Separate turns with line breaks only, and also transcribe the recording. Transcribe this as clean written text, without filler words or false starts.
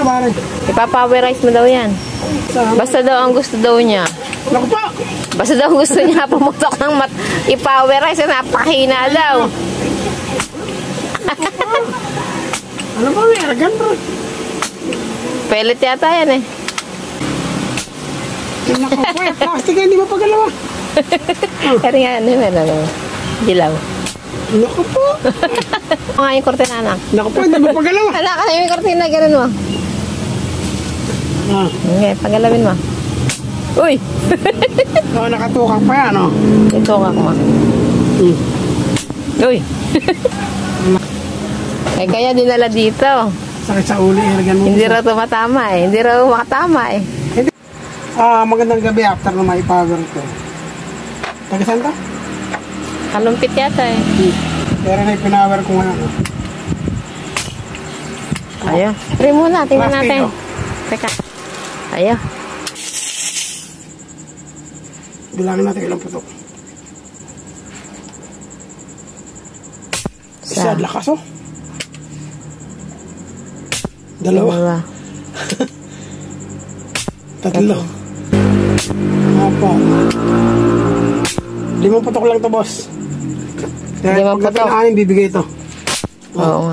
pare.
Ipapowerize mo daw yan. Basta daw ang gusto daw niya.
Naku po!
Basta daw gusto niya pumutok ng ipowerize. Napakahina daw.
Ano ba, may argan bro?
Pellet yata yan eh.
Naku po, plastic hindi mo pagalawa.
Kaya nga, ano, dilaw.
Naku po!
Nga yung kortina, anak.
Naku po, hindi mo pagalawa.
Anak, ano yung kortina, ganun mo. Okay, pagalawin mo. Uy!
Oo, nakatukang pa yan, oh.
Itukak mo. Uy! Eh, kaya dinala dito.
Sakit sa uli, argan mo.
Hindi raw tumatama eh. Hindi raw makatama eh.
Magandang gabi after na maipower ko. Taga saan to?
Kalumpit yata eh.
Pero na ipinower ko ngayon.
Ayo. Try muna, tingnan
Plastic,
natin.
oh.
Teka. Ayo.
Bilangin natin ilang putok. Isa, lakas oh. Dalawa. Tatlo. Apa. 5 putok lang to, boss.
5 putok.
Pagdating 6, bibigay ito.
Oo.